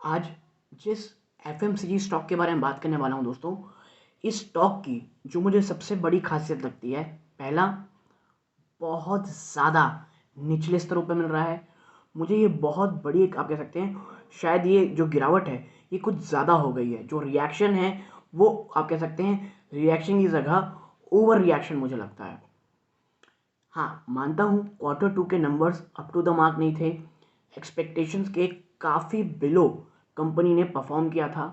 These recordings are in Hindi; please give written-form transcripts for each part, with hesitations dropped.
आज जिस एफएमसीजी स्टॉक के बारे में बात करने वाला हूं दोस्तों, इस स्टॉक की जो मुझे सबसे बड़ी खासियत लगती है, पहला, बहुत ज़्यादा निचले स्तरों पे मिल रहा है। मुझे ये बहुत बड़ी एक आप कह सकते हैं, शायद ये जो गिरावट है ये कुछ ज़्यादा हो गई है। जो रिएक्शन है वो आप कह सकते हैं रिएक्शन की जगह ओवर रिएक्शन मुझे लगता है। हाँ, मानता हूँ Q2 के numbers up to the mark नहीं थे। एक्सपेक्टेशंस के काफ़ी बिलो कंपनी ने परफॉर्म किया था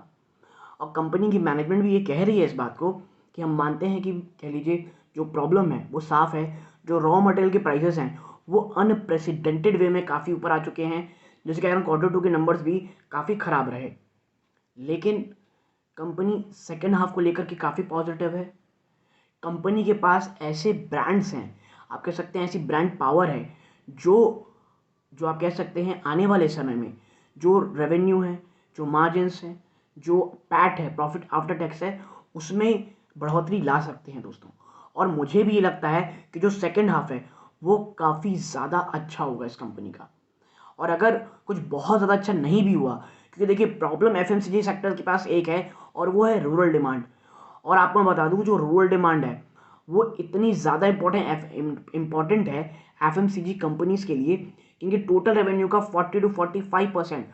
और कंपनी की मैनेजमेंट भी ये कह रही है इस बात को कि हम मानते हैं कि कह लीजिए जो प्रॉब्लम है वो साफ़ है। जो रॉ मटेरियल के प्राइसेस हैं वो अनप्रेसिडेंटेड वे में काफ़ी ऊपर आ चुके हैं, जिसके कारण Q2 के नंबर्स भी काफ़ी ख़राब रहे। लेकिन कंपनी सेकेंड हाफ को लेकर के काफ़ी पॉजिटिव है। कंपनी के पास ऐसे ब्रांड्स हैं, आप कह सकते हैं ऐसी ब्रांड पावर है जो जो आप कह सकते हैं आने वाले समय में जो रेवेन्यू है, जो मार्जिन्स हैं, जो पैट है, प्रॉफिट आफ्टर टैक्स है, उसमें बढ़ोतरी ला सकते हैं दोस्तों। और मुझे भी ये लगता है कि जो सेकंड हाफ है वो काफ़ी ज़्यादा अच्छा होगा इस कंपनी का। और अगर कुछ बहुत ज़्यादा अच्छा नहीं भी हुआ, क्योंकि देखिए प्रॉब्लम एफएमसीजी सेक्टर के पास एक है और वो है रूरल डिमांड। और आपको मैं बता दूं जो रूरल डिमांड है वो इतनी ज़्यादा इम्पॉर्टेंट है एफएमसीजी कंपनीज के लिए, क्योंकि टोटल रेवेन्यू का 40 to 45%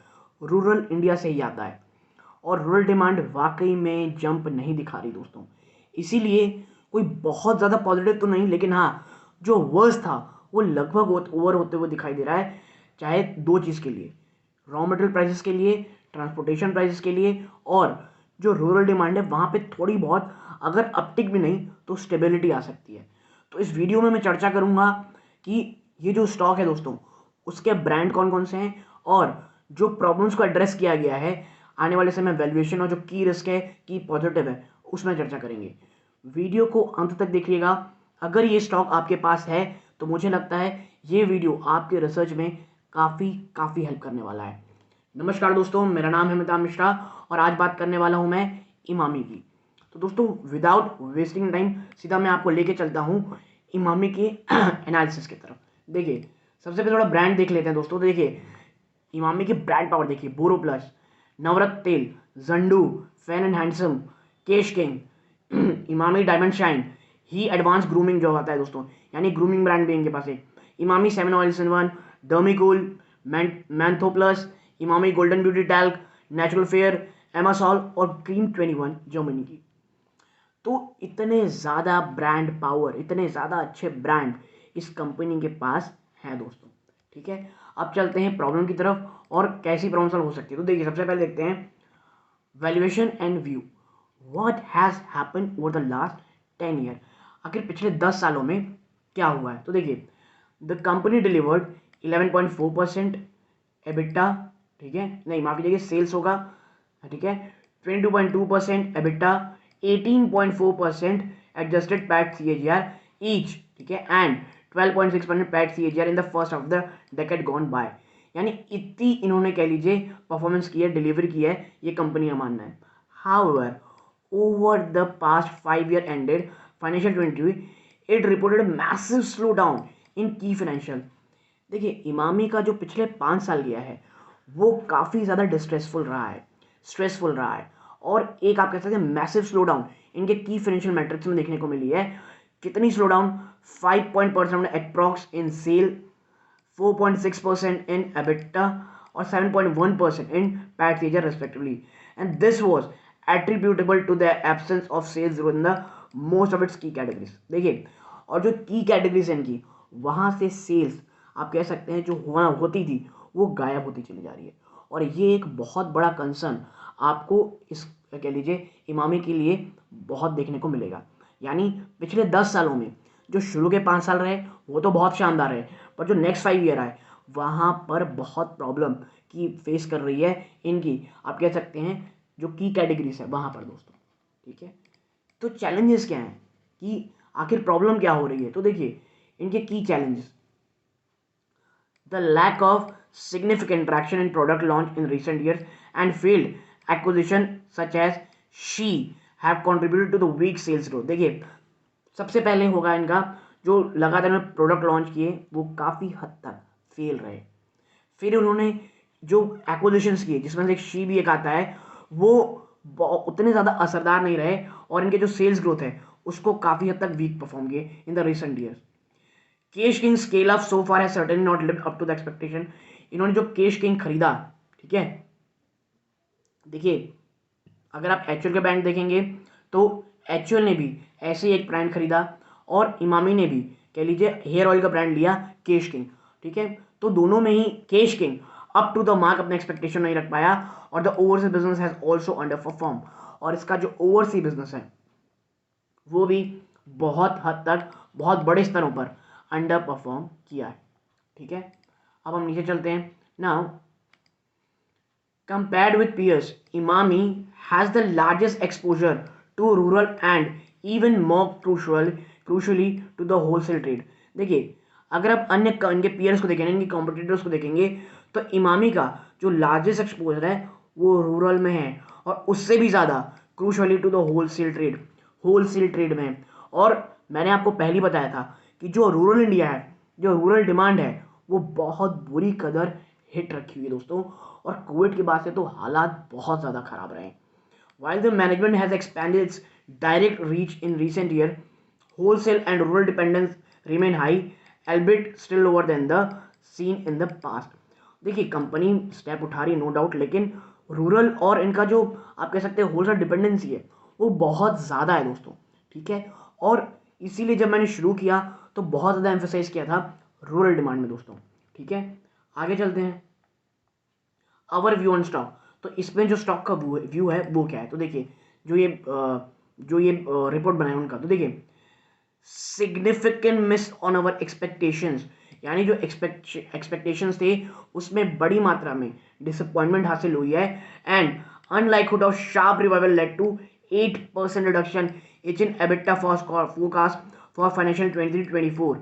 रूरल इंडिया से ही आता है। और रूरल डिमांड वाकई में जंप नहीं दिखा रही दोस्तों। इसीलिए कोई बहुत ज़्यादा पॉजिटिव तो नहीं, लेकिन हाँ, जो वर्स था वो लगभग ओवर होते हुए दिखाई दे रहा है। चाहे दो चीज़ के लिए, रॉ मटेरियल प्राइसेस के लिए, ट्रांसपोर्टेशन प्राइसेस के लिए, और जो रूरल डिमांड है वहाँ पे थोड़ी बहुत अगर अपटिक भी नहीं तो स्टेबिलिटी आ सकती है। तो इस वीडियो में मैं चर्चा करूँगा कि ये जो स्टॉक है दोस्तों उसके ब्रांड कौन कौन से हैं और जो प्रॉब्लम्स को एड्रेस किया गया है आने वाले समय वैल्यूएशन और जो की रिस्क है, की पॉजिटिव है, उसमें चर्चा करेंगे। वीडियो को अंत तक देखिएगा। अगर ये स्टॉक आपके पास है तो मुझे लगता है ये वीडियो आपके रिसर्च में काफ़ी काफ़ी हेल्प करने वाला है। नमस्कार दोस्तों, मेरा नाम है अमिताभ मिश्रा और आज बात करने वाला हूँ मैं इमामी की। तो दोस्तों विदाउट वेस्टिंग टाइम सीधा मैं आपको लेके चलता हूँ इमामी के एनालिसिस की तरफ। देखिए, सबसे पहले थोड़ा ब्रांड देख लेते हैं दोस्तों। तो देखिए, इमामी की ब्रांड पावर देखिए, बोरो प्लस, नवरत्न तेल, Zandu, fair and handsome, Kesh King, Emami diamond shine, HE advance grooming जो आता है दोस्तों, यानी ग्रूमिंग ब्रांड भी इनके पास है। Emami 7 oils in 1, Dermicool, Mentho Plus, Emami golden beauty talc, natural fair, एमासॉल और क्रीम 21 जर्मनी की। तो इतने ज़्यादा ब्रांड पावर, इतने ज़्यादा अच्छे ब्रांड इस कंपनी के पास हैं दोस्तों। ठीक है, अब चलते हैं प्रॉब्लम की तरफ और कैसी प्रॉब्लम सॉल्व हो सकती है। तो देखिए, सबसे पहले देखते हैं valuation and view, what has happen over the last 10 year. आखिर पिछले 10 सालों में क्या हुआ है। तो देखिए, द कंपनी डिलीवर्ड 11.4% एबिटा, ठीक है, नहीं माफ कीजिएगा, सेल्स होगा, ठीक है, 22.2% EBITDA, 18.4% adjusted PAT C A G R each, ठीक है, and 12.6% PAT C A G R in the first of the decade gone by. यानी इतनी इन्होंने कह लीजिए परफॉर्मेंस की है, डिलीवर की है, ये कंपनी का मानना है। However, over the past 5 year ended financial 20, it reported massive slow down in की फाइनेंशियल। देखिए, इमामी का जो पिछले 5 साल गया है वो काफ़ी ज़्यादा डिस्ट्रेसफुल रहा है, स्ट्रेसफुल रहा है। और एक आप कह सकते हैं मैसिव स्लो डाउन इनके की फाइनेंशियल मैट्रिक्स में देखने को मिली है। कितनी slow down? 5% approx in sale, 4.6% in EBITDA और 7.1% in PAT CAGR respectively, and this was attributable to the absence of sales growth in the most of its key categories। देखिए, और जो की कैटेगरीज हैं इनकी, वहाँ से सेल्स आप कह सकते हैं जो होना होती थी वो गायब होती चली जा रही है। और ये एक बहुत बड़ा कंसर्न आपको इस कह लीजिए इमामी के लिए बहुत देखने को मिलेगा। यानी पिछले 10 सालों में जो शुरू के 5 साल रहे वो तो बहुत शानदार है, पर जो नेक्स्ट 5 ईयर आए वहाँ पर बहुत प्रॉब्लम की फेस कर रही है इनकी आप कह सकते हैं जो की कैटेगरीज है वहाँ पर दोस्तों। ठीक है, तो चैलेंजेस क्या हैं कि आखिर प्रॉब्लम क्या हो रही है। तो देखिए, इनके की challenges, the lack of significant traction in product launch in recent years and failed acquisition such as she have contributed to the weak sales growth। देखिए, सबसे पहले होगा इनका जो लगातार प्रोडक्ट लॉन्च किए वो काफ़ी हद तक फेल रहे। फिर उन्होंने जो एक्विजिशंस किए जिसमें से एक शी भी एक आता है, वो उतने ज़्यादा असरदार नहीं रहे और इनके जो सेल्स ग्रोथ है उसको काफ़ी हद तक वीक परफॉर्म किए in the recent years. Cash king scale up so far has certainly not lived up to the expectation. इन्होंने जो कैश किंग खरीदा, ठीक है, देखिए अगर आप एचयूएल के ब्रांड देखेंगे तो एचयूएल ने भी ऐसे ही एक ब्रांड खरीदा और इमामी ने भी कह लीजिए हेयर ऑयल का ब्रांड लिया कैश किंग, ठीक है। तो दोनों में ही Kesh King up to the mark अपने एक्सपेक्टेशन नहीं रख पाया और the overseas business has also under perform. और इसका जो ओवरसीज बिजनेस है वो भी बहुत हद तक बहुत बड़े स्तरों पर अंडर परफॉर्म किया है, ठीक है। अब हम नीचे चलते हैं। Now compared with peers, Imami has the largest exposure to rural and even more crucially to the wholesale trade। देखिए अगर आप अन्य इनके peers को देखेंगे, इनके competitors को देखेंगे तो इमामी का जो लार्जेस्ट एक्सपोजर है वो रूरल में है और उससे भी ज़्यादा crucially to the wholesale trade में। और मैंने आपको पहले बताया था कि जो रूरल इंडिया है, जो रूरल डिमांड है वो बहुत बुरी कदर हिट रखी हुई है दोस्तों। और कोविड के बाद से तो हालात बहुत ज़्यादा खराब रहे। While the management has expanded its direct reach in recent years, wholesale and rural dependence remain high, albeit still lower than the seen in the past। देखिए कंपनी स्टेप उठा रही नो डाउट, लेकिन रूरल और इनका जो आप कह सकते हैं होलसेल डिपेंडेंसी है वो बहुत ज़्यादा है दोस्तों, ठीक है। और इसीलिए जब मैंने शुरू किया तो बहुत ज़्यादा एम्फोसाइज किया था रूरल डिमांड में दोस्तों, ठीक है। आगे चलते हैं। आवर व्यू ऑन स्टॉक, तो इसमें जो स्टॉक का व्यू है वो क्या है, तो देखिए जो ये रिपोर्ट बनाए उनका, तो देखिए significant miss on our expectations, यानी जो एक्सपेक्टेशंस थे उसमें बड़ी मात्रा में डिसअपॉइंटमेंट हासिल हुई है। And unlikelihood of sharp revival led to 8% reduction in EBITDA forecast for financial 23-24,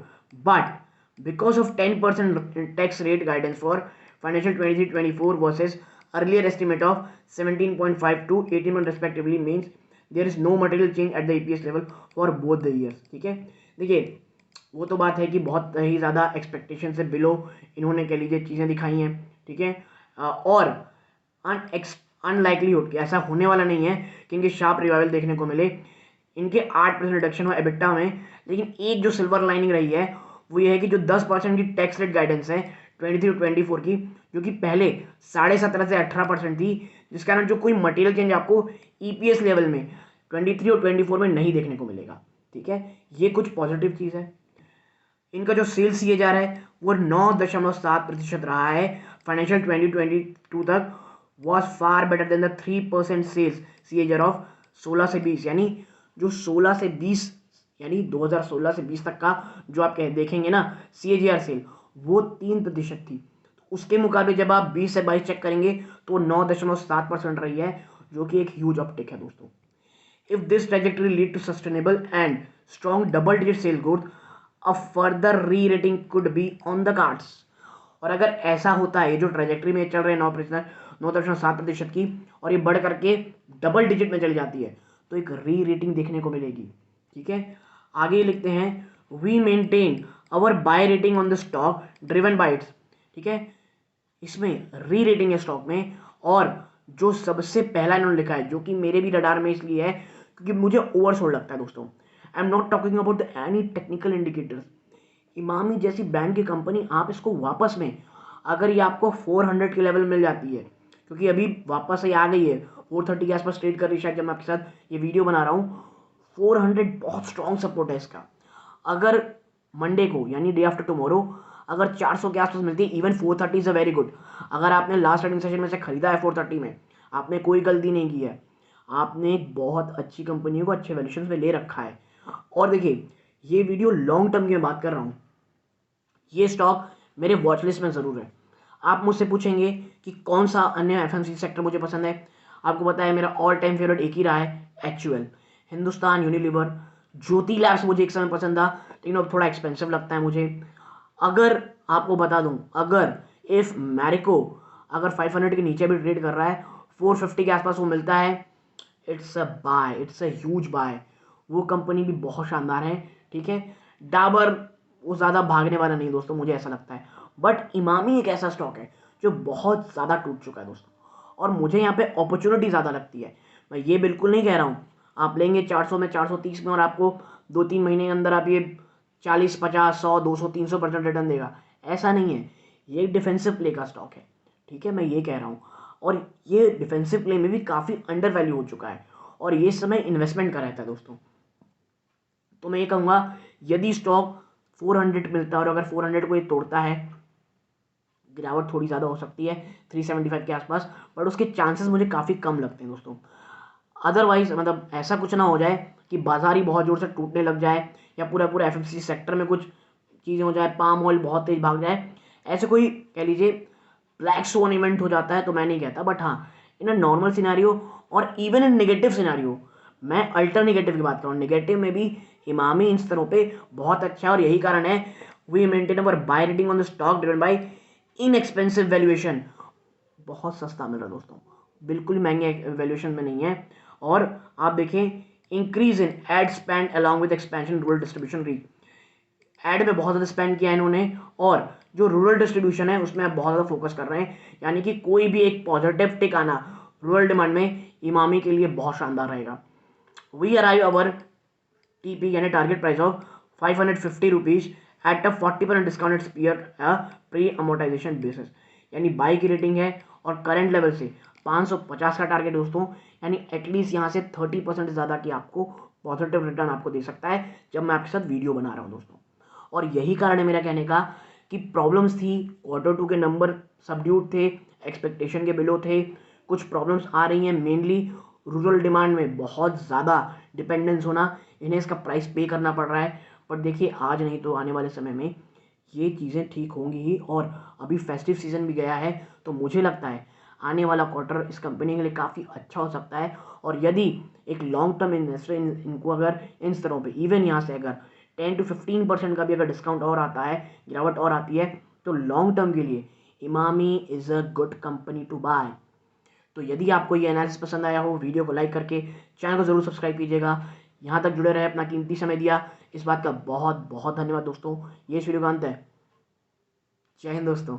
but because of 10% tax rate guidance for financial 23-24 versus earlier estimate of 17.5 to 18 respectively, means there is no material change at the EPS level for both the years, ठीक है। देखिए वो तो बात है कि बहुत ही ज़्यादा एक्सपेक्टेशन से बिलो इन्होंने कह लीजिए चीज़ें दिखाई हैं, ठीक है। और अनलाइकलीहुड कि ऐसा होने वाला नहीं है कि इनके शार्प रिवाइवल देखने को मिले। इनके 8% रिडक्शन हुआ एबिटा में, लेकिन एक जो सिल्वर लाइनिंग रही है वो ये है कि जो 10% की टैक्स रेट गाइडेंस है 23 और 24 की, जो कि पहले 17.5 से 18% थी, जिस कारण जो कोई मटेरियल चेंज आपको ईपीएस लेवल में 23 और 24 में नहीं देखने को मिलेगा, ठीक है। ये कुछ पॉजिटिव चीज़ है। इनका जो सेल्स किए जा रहा है वो 9.7% रहा है फाइनेंशियल 2022 तक, was far better than the 3% sales CAGR of 16 से 20, यानी जो 16 से 20 यानी 2016 से 20 तक का जो आप देखेंगे ना CAGR सेल वो 3% थी। उसके मुकाबले जब आप 20 से 22 चेक करेंगे तो 9.7% रही है, जो कि एक ह्यूज अपटिक है दोस्तों। If this trajectory lead to sustainable and strong double digit sale growth, a further re rating could be on the cards. और अगर ऐसा होता है, ये जो ट्रेजेक्टरी में चल रहे 9.7% की और ये बढ़ करके डबल डिजिट में चली जाती है तो एक री रेटिंग देखने को मिलेगी, ठीक है। आगे लिखते हैं we maintain our buy rating on the stock driven by its, ठीक है। इसमें री रेटिंग है स्टॉक में, और जो सबसे पहला इन्होंने लिखा है जो कि मेरे भी रडार में इसलिए है क्योंकि मुझे ओवरसोल्ड लगता है दोस्तों। I am not talking about any technical indicators. Emami जैसी ब्रांड की कंपनी, आप इसको वापस में अगर ये आपको 400 के लेवल मिल जाती है, क्योंकि अभी वापस से आ गई है 430 के आसपास ट्रेड कर रही है शायद जब मैं आपके साथ ये वीडियो बना रहा हूँ। 400 बहुत स्ट्रॉन्ग सपोर्ट है इसका। अगर मंडे को यानी डे आफ्टर टुमारो अगर 400 के आसपास मिलती है, even 430 is a very good. अगर आपने लास्ट ट्रेडिंग सेशन में से खरीदा है 430 में, आपने कोई गलती नहीं की है, आपने एक बहुत अच्छी कंपनियों को अच्छे वैल्यूएशन में ले रखा है। और देखिए ये वीडियो लॉन्ग टर्म की मैं बात कर रहा हूँ, ये स्टॉक मेरे वॉच लिस्ट में ज़रूर है। आप मुझसे पूछेंगे कि कौन सा अन्य FMCG सेक्टर मुझे पसंद है, आपको पता है मेरा ऑल टाइम फेवरेट एक ही रहा है, HUL, हिंदुस्तान यूनिलीवर। ज्योति लैब्स मुझे एक समय पसंद था, लेकिन अब थोड़ा एक्सपेंसिव लगता है मुझे। अगर आपको बता दूं, अगर इफ मैरिको अगर 500 के नीचे भी ट्रेड कर रहा है, 450 के आसपास वो मिलता है, it's a buy, it's a huge buy. वो कंपनी भी बहुत शानदार है, ठीक है। डाबर वो ज़्यादा भागने वाला नहीं दोस्तों, मुझे ऐसा लगता है। बट इमामी एक ऐसा स्टॉक है जो बहुत ज़्यादा टूट चुका है दोस्तों, और मुझे यहाँ पे अपॉर्चुनिटी ज़्यादा लगती है। मैं ये बिल्कुल नहीं कह रहा हूँ आप लेंगे 400 में, 430 में और आपको 2-3 महीने के अंदर आप ये 40, 50, 100, 200, 300% रिटर्न देगा, ऐसा नहीं है। ये डिफेंसिव प्ले का स्टॉक है, ठीक है, मैं ये कह रहा हूँ। और ये डिफेंसिव प्ले में भी काफ़ी अंडर वैल्यू हो चुका है और ये समय इन्वेस्टमेंट का रहता है दोस्तों। तो मैं ये कहूँगा यदि स्टॉक 400 मिलता है और अगर 400 को ये तोड़ता है, गिरावट थोड़ी ज़्यादा हो सकती है 375 के आसपास, बट उसके चांसेस मुझे काफ़ी कम लगते हैं दोस्तों। अदरवाइज मतलब ऐसा कुछ ना हो जाए कि बाजार ही बहुत ज़ोर से टूटने लग जाए या पूरा पूरा एफएमसीजी सेक्टर में कुछ चीज़ें हो जाए, पाम ऑयल बहुत तेज भाग जाए, ऐसे कोई कह लीजिए ब्लैक सोन इवेंट हो जाता है तो मैं नहीं कहता। बट हाँ, इन अ नॉर्मल सिनारियो और इवन इन नेगेटिव सिनारियो, मैं अल्टर नेगेटिव की बात कर रहा हूँ, नेगेटिव में भी इमामी इन स्तरों पे बहुत अच्छा है और यही कारण है we maintain our buy rating on the stock driven by inexpensive valuation. बहुत सस्ता मिल रहा है दोस्तों, बिल्कुल महंगे वैल्यूएशन में नहीं है। और आप देखें increase in ad spend along with expansion rural distribution reach, ad में बहुत ज़्यादा स्पेंड किया है इन्होंने और जो रूरल डिस्ट्रीब्यूशन है उसमें आप बहुत ज़्यादा फोकस कर रहे हैं, यानी कि कोई भी एक पॉजिटिव टिक आना रूरल डिमांड में इमामी के लिए बहुत शानदार रहेगा। वी अराइव अवर टीपी यानी target price of 550 rupees at a 40% discounted spear pre amortisation basis, यानी बाई की रेटिंग है और करंट लेवल से 550 का टारगेट दोस्तों, यानी एटलीस्ट यहाँ से 30% ज़्यादा की आपको पॉजिटिव रिटर्न आपको दे सकता है जब मैं आपके साथ वीडियो बना रहा हूँ दोस्तों। और यही कारण है मेरा कहने का कि प्रॉब्लम्स थी, Q2 के नंबर सबड्यूड थे, एक्सपेक्टेशन के बिलो थे, कुछ प्रॉब्लम्स आ रही हैं मेनली रूरल डिमांड में बहुत ज़्यादा डिपेंडेंस होना, इन्हें इसका प्राइस पे करना पड़ रहा है। पर देखिए आज नहीं तो आने वाले समय में ये चीज़ें ठीक होंगी ही, और अभी फेस्टिव सीज़न भी गया है तो मुझे लगता है आने वाला क्वार्टर इस कंपनी के लिए काफ़ी अच्छा हो सकता है। और यदि एक लॉन्ग टर्म इन्वेस्टर इनको अगर इन स्तरों पे इवन यहाँ से अगर 10 to 15% का भी अगर डिस्काउंट और आता है, गिरावट और आती है, तो लॉन्ग टर्म के लिए Emami is a good company to buy. तो यदि आपको ये एनालिसिस पसंद आया हो, वीडियो को लाइक करके चैनल को ज़रूर सब्सक्राइब कीजिएगा। यहाँ तक जुड़े रहे, अपना कीमती समय दिया, इस बात का बहुत बहुत धन्यवाद दोस्तों। ये इस वीडियो का अंत है। जय हिंद दोस्तों।